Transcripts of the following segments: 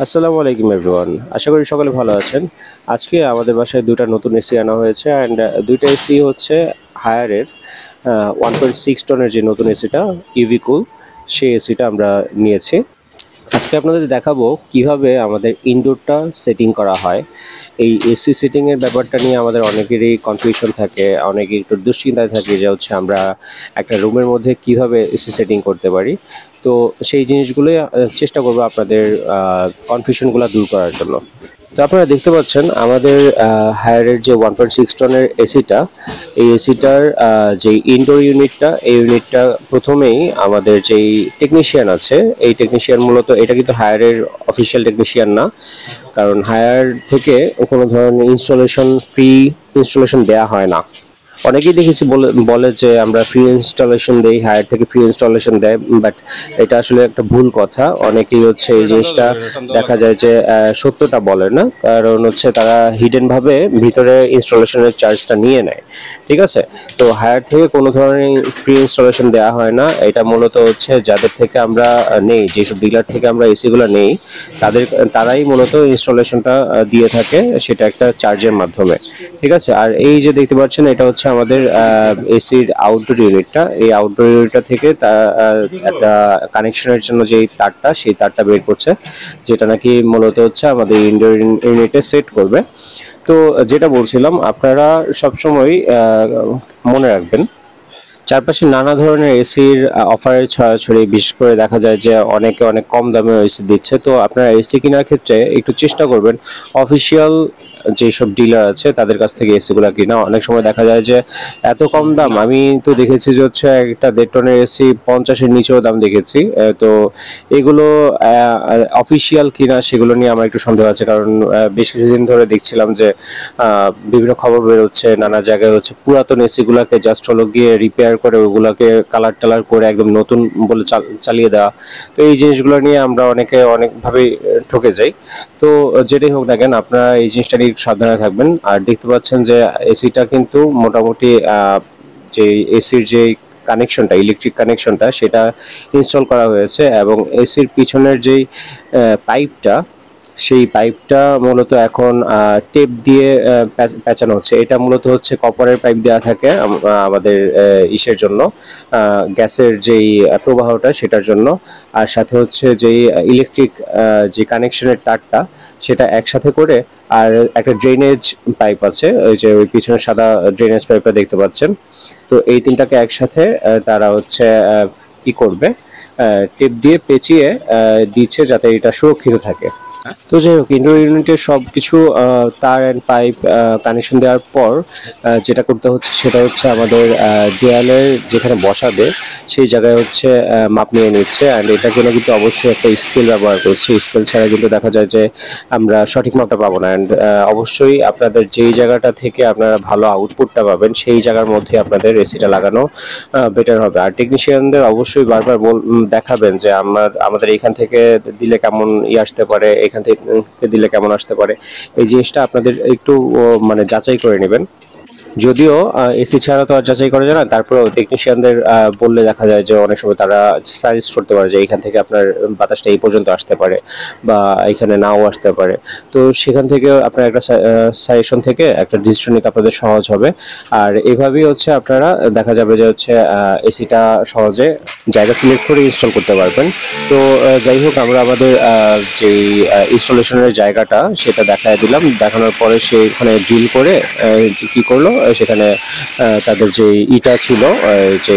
আসসালামু আলাইকুম এভরিওয়ান, আশা করি সকলে ভালো আছেন। আজকে আমাদের বাসায় দুটা নতুন এসি আনা হয়েছে অ্যান্ড দুইটা এসি হচ্ছে হায়ারের 1.6 টনের যে নতুন এসিটা ইভি কুল, সেই এসিটা আমরা নিয়েছি। আজকে আপনাদের দেখাবো কিভাবে আমাদের ইনডোরটা সেটিং করা হয়। এই এসি সেটিংয়ের ব্যাপারটা নিয়ে আমাদের অনেকেরই কনফিউশন থাকে, অনেকেই একটু দুশ্চিন্তায় থাকে যে হচ্ছে আমরা একটা রুমের মধ্যে কিভাবে এসি সেটিং করতে পারি। তো সেই জিনিসগুলোই চেষ্টা করবো আপনাদের কনফিউশনগুলো দূর করার জন্য। তো আপনারা দেখতে পাচ্ছেন আমাদের হায়ারের যে 1.6 টনের এসিটা, এই এসিটার যে ইনডোর ইউনিটটা, এই ইউনিটটা প্রথমেই আমাদের যেই টেকনিশিয়ান আছে, এই টেকনিশিয়ান মূলত এটা কিন্তু হায়ারের অফিসিয়াল টেকনিশিয়ান না, কারণ হায়ার থেকে কোনো ধরনের ইনস্টলেশন দেওয়া হয় না। অনেকেই দেখেছি বলে যে আমরা ফ্রি ইনস্টলেশন দেই, হায়ার থেকে ফ্রি ইনস্টলেশন দেয়, বাট এটা আসলে একটা ভুল কথা। অনেকেই হচ্ছে এই জিনিসটা দেখা যায় যে সত্যটা বলে না, কারণ হচ্ছে তারা হিডেন ভাবে ভিতরে ইনস্টলেশনের চার্জটা নিয়ে নেয়। ঠিক আছে, তো হায়ার থেকে কোনো ধরনের ফ্রি ইনস্টলেশন দেওয়া হয় না। এটা মূলত হচ্ছে যাদের থেকে আমরা নেই, যেসব ডিলার থেকে আমরা এসিগুলো নেই, তারাই মূলত ইনস্টলেশনটা দিয়ে থাকে, সেটা একটা চার্জের মাধ্যমে। ঠিক আছে, আর এই যে দেখতে পাচ্ছেন এটা হচ্ছে আমাদের এসির আউটডোর ইউনিটটা। এই আউটডোর ইউনিটটা থেকে একটা কানেকশনের জন্য যেই তারটা, সেই তারটা বের করছে, যেটা নাকি মূলত হচ্ছে আমাদের ইনডোর ইউনিটে সেট করবে। তো যেটা বলছিলাম, আপনারা সবসময় মনে রাখবেন চারপাশে নানা ধরনের এসির অফারের ছড়াছড়ি। বিশেষ করে দেখা যায় যে অনেকে অনেক কম দামে এসি দিচ্ছে। তো আপনারা এসি কেনার ক্ষেত্রে একটু চেষ্টা করবেন অফিসিয়াল যেসব ডিলার আছে তাদের কাছ থেকে এসিগুলো কিনা। অনেক সময় দেখা যায় যে এত কম দাম, আমি তো দেখেছি যে হচ্ছে একটা 1.5 টনের এসি 50-এর নিচেও দাম দেখেছি। তো এগুলো অফিসিয়াল কিনা সেগুলো নিয়ে আমার একটু সন্দেহ আছে, কারণ বেশ কিছুদিন ধরে দেখছিলাম যে বিভিন্ন খবর বেরোচ্ছে, নানা জায়গায় হচ্ছে পুরাতন এসিগুলোকে জাস্ট হলো গিয়ে রিপেয়ার করে ওগুলোকে কালার টালার করে একদম নতুন বলে চালিয়ে দেওয়া। তো এই জিনিসগুলো নিয়ে আমরা অনেকভাবেই ঠকে যাই। তো যেটাই হোক না কেন, আপনারা এই জিনিসটা নিয়ে একটু সাবধানে থাকবেন। আর দেখতে পাচ্ছেন যে এসিটা কিন্তু মোটামুটি যে এসির যে কানেকশনটা, ইলেকট্রিক কানেকশনটা, সেটা ইনস্টল করা হয়েছে, এবং এসির পিছনের যেই পাইপটা, সেই পাইপটা মূলত এখন টেপ দিয়ে পেঁচানো হচ্ছে। এটা মূলত হচ্ছে কপারের পাইপ দেওয়া থাকে আমাদের ইসের জন্য, গ্যাসের যেই প্রবাহটা সেটার জন্য। আর সাথে হচ্ছে যেই ইলেকট্রিক যে কানেকশনের তারটা, সেটা একসাথে করে। আর একটা ড্রেনেজ পাইপ আছে, ওই যে ওই পিছনে সাদা ড্রেনেজ পাইপটা দেখতে পাচ্ছেন। তো এই তিনটাকে একসাথে তারা হচ্ছে কি করবে, টেপ দিয়ে পেঁচিয়ে দিচ্ছে যাতে এটা সুরক্ষিত থাকে। তো যাই হোক, ইনডোর ইউনিটের সব কিছু তার অ্যান্ড পাইপ কানেকশন দেওয়ার পর যেটা করতে হচ্ছে সেটা হচ্ছে আমাদের দেয়ালের যেখানে বসাবে সেই জায়গায় হচ্ছে মাপ নিয়ে নিচ্ছে। অ্যান্ড এটার জন্য কিন্তু অবশ্যই একটা স্কেল ব্যবহার করছি। স্কেল ছাড়া কিন্তু দেখা যায় যে আমরা সঠিক মাপটা পাবো না। অ্যান্ড অবশ্যই আপনাদের যেই জায়গাটা থেকে আপনারা ভালো আউটপুটটা পাবেন সেই জায়গার মধ্যে আপনাদের এসিটা লাগানো বেটার হবে। আর টেকনিশিয়ানদের অবশ্যই বারবার দেখাবেন যে আমাদের এইখান থেকে দিলে কেমন আসতে পারে, এখান থেকে দিলে কেমন আসতে পারে। এই জিনিসটা আপনাদের একটু মানে যাচাই করে নেবেন। যদিও এসি ছাড়া তো আর যাচাই করা যায় না, তারপরেও টেকনিশিয়ানদের বললে দেখা যায় যে অনেক সময় তারা সাজেস্ট করতে পারে যে এইখান থেকে আপনার বাতাসটা এই পর্যন্ত আসতে পারে, বা এখানে নাও আসতে পারে। তো সেখান থেকে আপনার একটা সাজেশন থেকে একটা ডিসিশন নিতে আপনাদের সহজ হবে। আর এভাবেই হচ্ছে আপনারা দেখা যাবে যে হচ্ছে এসিটা সহজে জায়গা সিলেক্ট করে ইনস্টল করতে পারবেন। তো যাই হোক, আমরা আমাদের যেই ইনস্টলেশনের জায়গাটা সেটা দেখায় দিলাম। দেখানোর পরে সে এখানে ড্রিল করে কি করলো, সেখানে তাদের যে ইটা ছিল, যে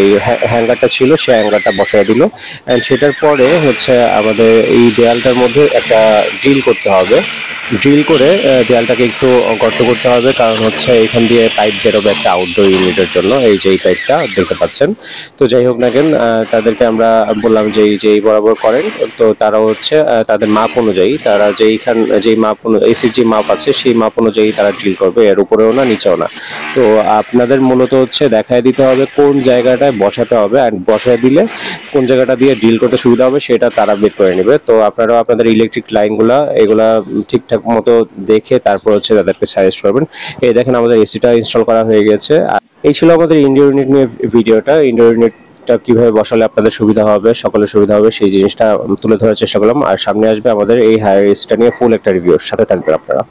হ্যাঙ্গারটা ছিল, সেই হ্যাঙ্গারটা বসায় দিল। অ্যান্ড সেটার পরে হচ্ছে আমাদের এই দেয়ালটার মধ্যে একটা ড্রিল করতে হবে। ড্রিল করে দেয়ালটাকে একটু গর্ত করতে হবে, কারণ হচ্ছে এখান দিয়ে পাইপ বেরোবে একটা আউটডোর ইউনিটের জন্য, এই যে এই পাইপটা দেখতে পাচ্ছেন। তো যাই হোক না কেন, তাদেরকে আমরা বললাম যে যেই বরাবর করেন। তো তারা হচ্ছে তাদের মাপ অনুযায়ী, তারা যেই মাপ এসির যে মাপ আছে সেই মাপ অনুযায়ী তারা ড্রিল করবে, এর উপরেও না নিচেও না। তো আপনাদের মূলত হচ্ছে দেখায় দিতে হবে কোন জায়গাটায় বসাতে হবে, অ্যান্ড বসায় দিলে কোন জায়গাটা দিয়ে ড্রিল করতে সুবিধা হবে সেটা তারা বের করে নেবে। তো আপনারাও আপনাদের ইলেকট্রিক লাইনগুলা এগুলা ঠিকঠাক মতো দেখে তারপর হচ্ছে তাদেরকে সাজেস্ট করবেন। এই দেখেন আমাদের এসিটা ইনস্টল করা হয়ে গেছে। আর এই ছিল আমাদের ইনডোর ইউনিট নিয়ে ভিডিওটা। ইনডোর ইউনিট লাইটটা কিভাবে বসালে আপনাদের সুবিধা হবে, সকলের সুবিধা হবে, সেই জিনিসটা তুলে ধরার চেষ্টা করলাম। আর সামনে আসবে আমাদের এই হায়ার এসিটা নিয়ে ফুল একটা রিভিউ, সাথে থাকবেন আপনারা।